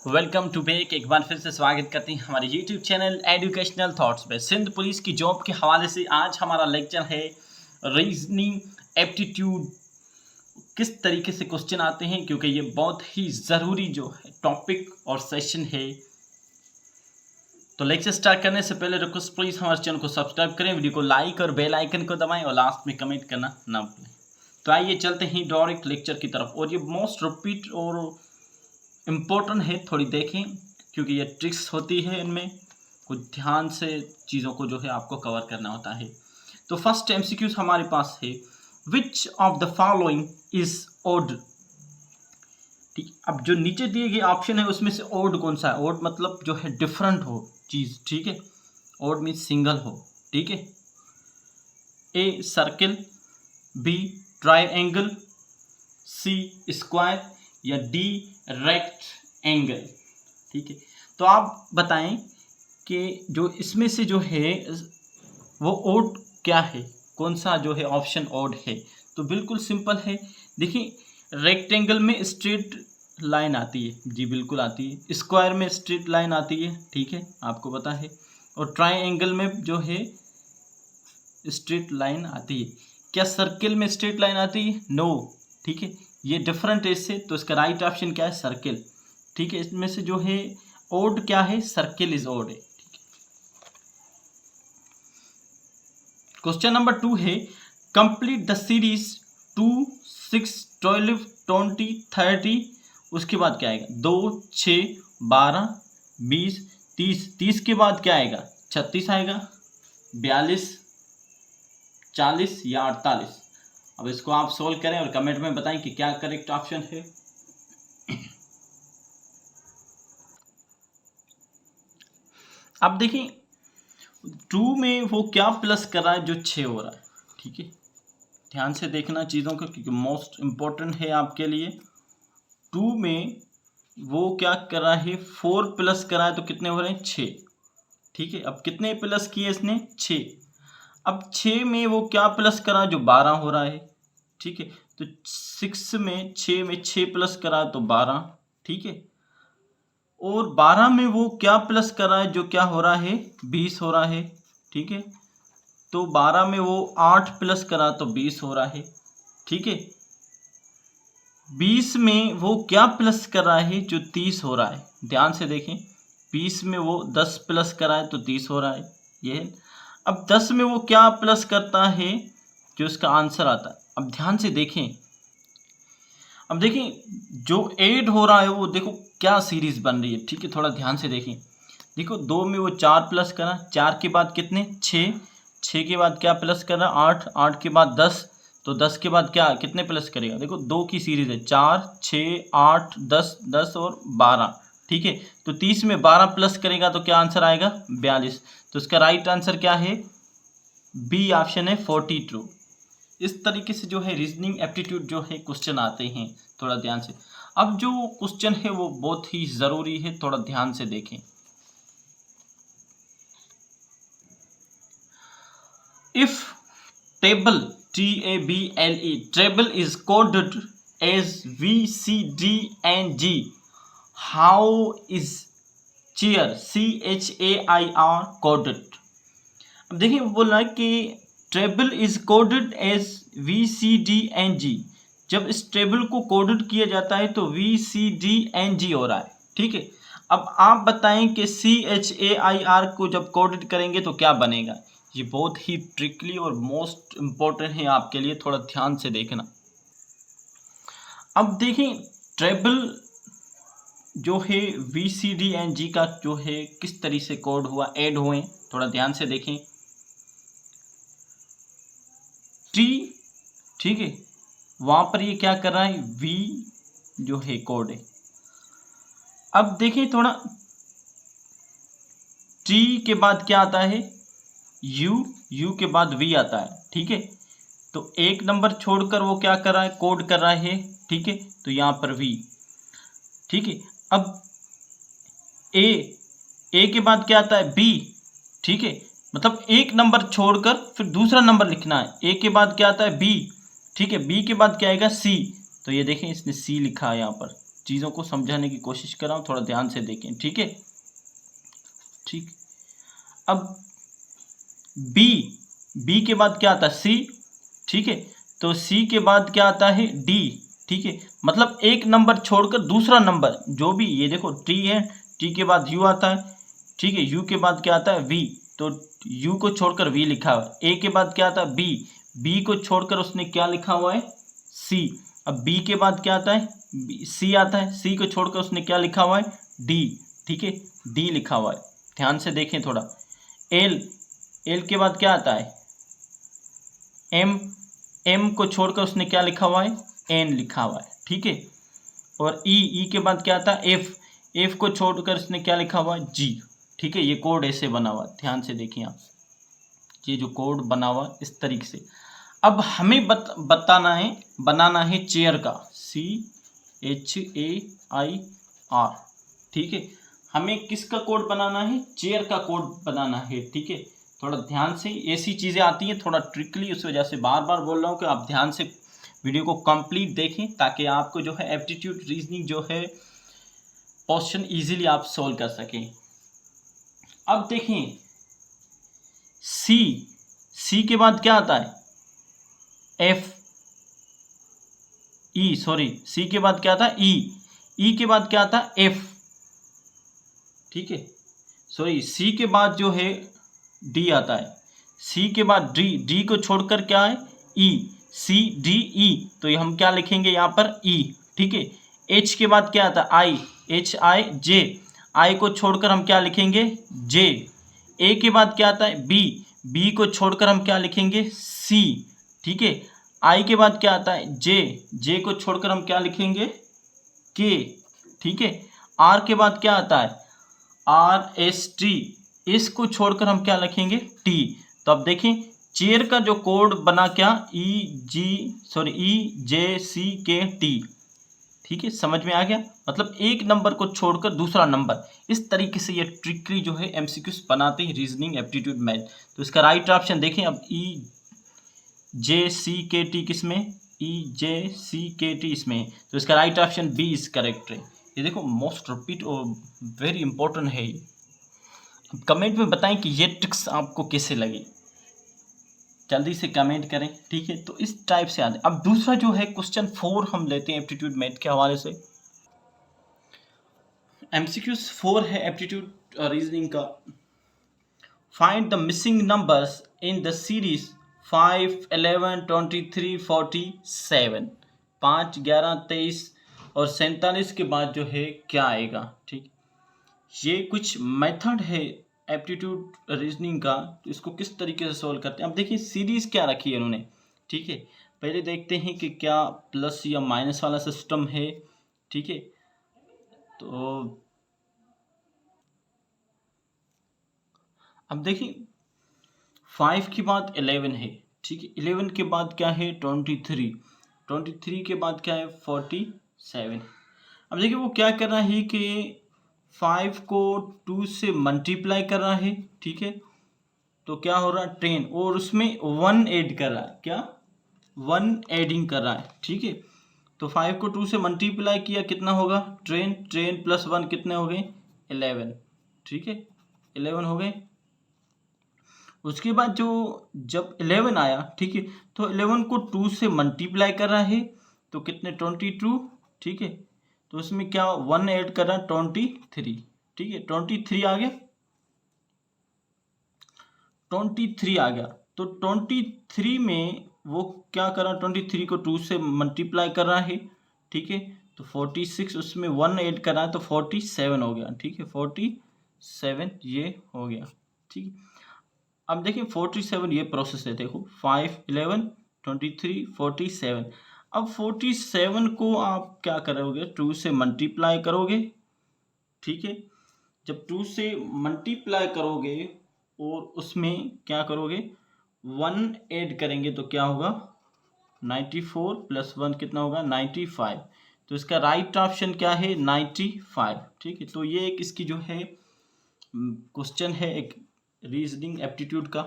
Welcome to back. एक बार फिर से स्वागत करते हैं हमारे यूट्यूब चैनल एजुकेशनल थॉट्स में। सिंध पुलिस की जॉब के हवाले से आज हमारा लेक्चर है रीजनिंग एप्टीट्यूड। किस तरीके से क्वेश्चन आते हैं, क्योंकि ये बहुत ही ज़रूरी जो है टॉपिक और सेशन है। तो लेक्चर स्टार्ट करने से पहले रिक्वेस्ट प्लीज़ हमारे चैनल को सब्सक्राइब करें, वीडियो को लाइक और बेल आइकन को दबाएं और लास्ट में कमेंट करना ना भूलें। तो आइए चलते हैं डायरेक्ट लेक्चर की तरफ। और ये मोस्ट रिपीट और इम्पोर्टेंट है, थोड़ी देखें क्योंकि ये ट्रिक्स होती है, इनमें कुछ ध्यान से चीज़ों को जो है आपको कवर करना होता है। तो फर्स्ट एमसीक्यूज हमारे पास है, which of the following is odd. ठीक, अब जो नीचे दिए गए ऑप्शन है उसमें से ओड कौन सा है। ओड मतलब जो है डिफरेंट हो चीज़, ठीक है। ओड मीन्स सिंगल हो, ठीक है। A circle, B triangle, C square या डी रेक्ट एंगल। ठीक है, तो आप बताएं कि जो इसमें से जो है वो ओड क्या है, कौन सा जो है ऑप्शन ओड है। तो बिल्कुल सिंपल है, देखिए रेक्टेंगल में स्ट्रेट लाइन आती है, जी बिल्कुल आती है। स्क्वायर में स्ट्रेट लाइन आती है, ठीक है, आपको पता है। और ट्रायंगल में जो है स्ट्रेट लाइन आती है। क्या सर्किल में स्ट्रेट लाइन आती है? नो, ठीक है, ये डिफरेंट है इससे। तो इसका राइट ऑप्शन क्या है? सर्किल, ठीक है। इसमें से जो है ओड क्या है? सर्किल इज ओड है, ठीक है। क्वेश्चन नंबर 2 है, कंप्लीट द सीरीज 2, 6, 12, 20, 30। उसके बाद क्या आएगा? 2, 6, 12, 20, 30। 30 के बाद क्या आएगा? 36 आएगा, 42, 40 या 48। अब इसको आप सोल्व करें और कमेंट में बताएं कि क्या करेक्ट ऑप्शन है। अब देखिए 2 में वो क्या प्लस कर रहा है जो 6 हो रहा है, ठीक है। ध्यान से देखना चीज़ों को, क्योंकि मोस्ट इम्पोर्टेंट है आपके लिए। 2 में वो क्या कर रहा है? 4 प्लस कर रहा है, तो कितने हो रहे हैं? 6, ठीक है। अब कितने प्लस किए इसने? 6। अब 6 में वो क्या प्लस करा? जो 12 हो रहा है, ठीक है। तो 6 में 6 प्लस करा तो 12, ठीक है। और 12 में वो क्या प्लस कर रहा है? जो क्या हो रहा है? 20 हो रहा है, ठीक है। तो 12 में वो 8 प्लस करा तो 20 हो रहा है, ठीक है। 20 में वो क्या प्लस कर रहा है? जो 30 हो रहा है। ध्यान से देखें, 20 में वो 10 प्लस करा है तो 30 हो रहा है, ये। अब 10 में वो क्या प्लस करता है? जो इसका आंसर आता है। अब ध्यान से देखें, अब देखें जो ऐड हो रहा है वो देखो क्या सीरीज बन रही है, ठीक है। थोड़ा ध्यान से देखें, देखो 2 में वो 4 प्लस करा, 4 के बाद कितने? 6, 6 के बाद क्या प्लस करा? 8, 8 के बाद 10, तो 10 के बाद क्या कितने प्लस करेगा? देखो 2 की सीरीज है, 4, 6, 8, 10, 10 और 12, ठीक है। तो 30 में 12 प्लस करेगा तो क्या आंसर आएगा? 42। तो इसका राइट आंसर क्या है? बी ऑप्शन है 42। इस तरीके से जो है रीजनिंग एप्टीट्यूड जो है क्वेश्चन आते हैं, थोड़ा ध्यान से। अब जो क्वेश्चन है वो बहुत ही ज़रूरी है, थोड़ा ध्यान से देखें। If table TABLE table is coded as VCDNG, how is chair CHAIR coded. अब देखिए बोल रहा है कि table is coded as VCDNG। जब इस टेबल को कोडेड किया जाता है तो VCDNG हो रहा है, ठीक है। अब आप बताएं कि CHAIR को जब कोडेड करेंगे तो क्या बनेगा। ये बहुत ही ट्रिकली और मोस्ट इम्पोर्टेंट है आपके लिए, थोड़ा ध्यान से देखना। अब देखें टेबल जो है VCDNG का जो है किस तरीके से कोड हुआ, ऐड हुए, थोड़ा ध्यान से देखें। T, ठीक है, वहां पर ये क्या कर रहा है? V जो है कोड है। अब देखिए थोड़ा, T के बाद क्या आता है? U के बाद V आता है, ठीक है। तो एक नंबर छोड़कर वो क्या कर रहा है? कोड कर रहा है, ठीक है। तो यहाँ पर V, ठीक है। अब A के बाद क्या आता है? B, ठीक है। मतलब एक नंबर छोड़कर फिर दूसरा नंबर लिखना है। A के बाद क्या आता है? B, ठीक है। B के बाद क्या आएगा? C। तो ये देखें इसने C लिखा है यहाँ पर, चीज़ों को समझाने की कोशिश कर रहा हूँ, थोड़ा ध्यान से देखें, ठीक है। ठीक, अब बी के बाद क्या आता है? सी, ठीक है। तो सी के बाद क्या आता है? डी, ठीक है। मतलब एक नंबर छोड़कर दूसरा नंबर जो भी, ये देखो टी है, टी के बाद यू आता है, ठीक है। यू के बाद क्या आता है? वी, तो यू को छोड़कर वी लिखा हुआ है। ए के बाद क्या आता है? बी, बी को छोड़कर उसने क्या लिखा हुआ है? सी। अब बी के बाद क्या आता है? सी आता है, सी को छोड़कर उसने क्या लिखा हुआ है? डी, ठीक है, डी लिखा हुआ है। ध्यान से देखें थोड़ा। एल, एल के बाद क्या आता है? एम, एम को छोड़कर उसने क्या लिखा हुआ है? एन लिखा हुआ है, ठीक है। और ई, ई के बाद क्या आता है? एफ, एफ को छोड़कर उसने क्या लिखा हुआ है? जी, ठीक है। ये कोड ऐसे बना हुआ है, ध्यान से देखिए आप, ये जो कोड बना हुआ इस तरीके से। अब हमें बनाना है चेयर का, CHAIR, ठीक है। हमें किसका कोड बनाना है? चेयर का कोड बनाना है, ठीक है। थोड़ा ध्यान से, ऐसी चीज़ें आती हैं थोड़ा ट्रिकली, उस वजह से बार बार बोल रहा हूँ कि आप ध्यान से वीडियो को कंप्लीट देखें, ताकि आपको जो है एप्टीट्यूड रीजनिंग जो है क्वेश्चन इजीली आप सोल्व कर सकें। अब देखें, सी के बाद क्या आता है? एफ, ई, सॉरी, सी के बाद क्या था? ई के बाद क्या था? एफ, ठीक है। सॉरी, सी के बाद जो है डी आता है, सी के बाद डी, डी को छोड़कर क्या है? ई, सी डी ई, तो ये हम क्या लिखेंगे यहाँ पर? ई, ठीक है। एच के बाद क्या आता है? आई, HI जे, आई को छोड़कर हम क्या लिखेंगे? जे। ए के बाद क्या आता है? बी, बी को छोड़कर हम क्या लिखेंगे? सी, ठीक है। आई के बाद क्या आता है? जे, जे को छोड़कर हम क्या लिखेंगे? के, ठीक है। आर के बाद क्या आता है? RST, इसको छोड़कर हम क्या लिखेंगे? टी। तो अब देखें, चेयर का जो कोड बना क्या? EJCKT, ठीक है। समझ में आ गया? मतलब एक नंबर को छोड़कर दूसरा नंबर, इस तरीके से ये ट्रिकली जो है MCQs बनाते हैं रीजनिंग एप्टीट्यूड मैथ। तो इसका राइट ऑप्शन देखें अब, EJCKT किसमें? EJCKT इसमें है, तो इसका right option B is correct है। ये देखो, मोस्ट रिपीट और वेरी इंपॉर्टेंट है ये। कमेंट में बताएं कि ये ट्रिक्स आपको कैसे लगी, जल्दी से कमेंट करें, ठीक है। तो इस टाइप से आते। अब दूसरा जो है क्वेश्चन 4 हम लेते हैं एप्टीट्यूड मैथ के हवाले से। MCQs 4 है एप्टीट्यूड रीजनिंग का। Find the missing numbers in the series 5, 11, 23, 47। 5, 11, 23 और 47 के बाद जो है क्या आएगा, ठीक। ये कुछ मेथड है एप्टीट्यूड रीजनिंग का, तो इसको किस तरीके से सोल्व करते हैं। अब देखिए सीरीज क्या रखी है उन्होंने, ठीक है। पहले देखते हैं कि क्या प्लस या माइनस वाला सिस्टम है, ठीक है। तो अब देखिए 5 के बाद 11 है, ठीक है। 11 के बाद क्या है? 23, 23 के बाद क्या है? 47। अब देखिए वो क्या कर रहा है कि 5 को 2 से मल्टीप्लाई कर रहा है, ठीक है। तो क्या हो रहा है? 10, और उसमें 1 ऐड कर रहा है, क्या? 1 एडिंग कर रहा है, ठीक है। तो 5 को 2 से मल्टीप्लाई किया, कितना होगा? 10, 10 प्लस 1 कितने हो गए? 11, ठीक है, 11 हो गए। उसके बाद जो जब 11 आया, ठीक है, तो 11 को 2 से मल्टीप्लाई कर रहा है, तो कितने? 22, ठीक है। तो उसमें क्या 1 ऐड कर रहा है? 23, ठीक है। 23 आ गया, 23 आ गया। तो 23 में वो क्या कर रहा है? 23 को 2 से मल्टीप्लाई कर रहा है, ठीक है। तो 46, उसमें 1 ऐड कर रहा है, तो 47 हो गया, ठीक है। 47 ये हो गया, ठीक। अब देखिए 47 ये प्रोसेस है, देखो 5, 11, 23, 47। अब 47 को आप क्या करोगे? 2 से मल्टीप्लाई करोगे, ठीक है। जब 2 से मल्टीप्लाई करोगे और उसमें क्या करोगे? 1 ऐड करेंगे, तो क्या होगा? 94 प्लस 1 कितना होगा? 95। तो इसका राइट ऑप्शन क्या है? 95, ठीक है। तो ये एक इसकी जो है क्वेश्चन है एक रीजनिंग एप्टीट्यूड का,